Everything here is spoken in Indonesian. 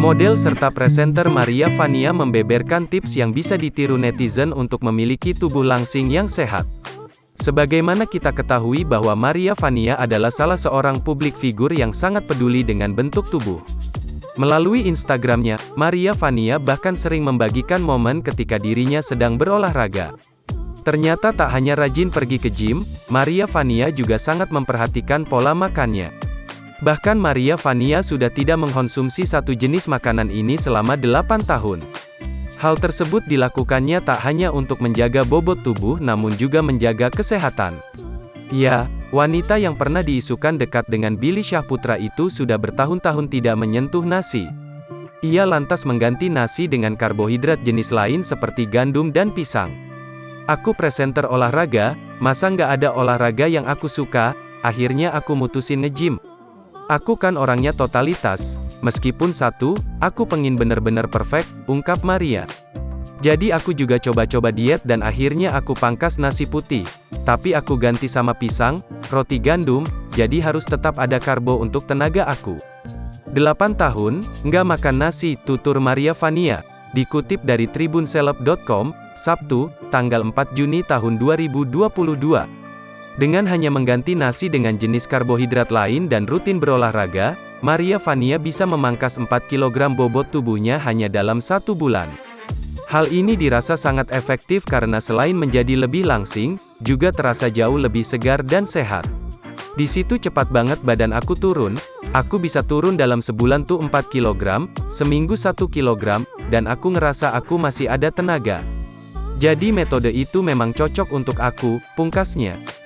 Model serta presenter Maria Vania membeberkan tips yang bisa ditiru netizen untuk memiliki tubuh langsing yang sehat. Sebagaimana kita ketahui bahwa Maria Vania adalah salah seorang publik figur yang sangat peduli dengan bentuk tubuh. Melalui Instagramnya, Maria Vania bahkan sering membagikan momen ketika dirinya sedang berolahraga. Ternyata tak hanya rajin pergi ke gym, Maria Vania juga sangat memperhatikan pola makannya. Bahkan Maria Vania sudah tidak mengkonsumsi satu jenis makanan ini selama 8 tahun. Hal tersebut dilakukannya tak hanya untuk menjaga bobot tubuh namun juga menjaga kesehatan. Ya, wanita yang pernah diisukan dekat dengan Billy Syahputra itu sudah bertahun-tahun tidak menyentuh nasi. Ia lantas mengganti nasi dengan karbohidrat jenis lain seperti gandum dan pisang. Aku presenter olahraga, masa nggak ada olahraga yang aku suka, akhirnya aku mutusin nge-gym. Aku kan orangnya totalitas, meskipun aku pengen bener-bener perfect, ungkap Maria. Jadi aku juga coba-coba diet dan akhirnya aku pangkas nasi putih. Tapi aku ganti sama pisang, roti gandum, jadi harus tetap ada karbo untuk tenaga aku. 8 tahun, nggak makan nasi, tutur Maria Vania. Dikutip dari tribunseleb.com, Sabtu, tanggal 4 Juni tahun 2022. Dengan hanya mengganti nasi dengan jenis karbohidrat lain dan rutin berolahraga, Maria Vania bisa memangkas 4 kg bobot tubuhnya hanya dalam 1 bulan. Hal ini dirasa sangat efektif karena selain menjadi lebih langsing, juga terasa jauh lebih segar dan sehat. Di situ cepat banget badan aku turun, aku bisa turun dalam sebulan tuh 4 kg, seminggu 1 kg, dan aku ngerasa aku masih ada tenaga. Jadi metode itu memang cocok untuk aku, pungkasnya.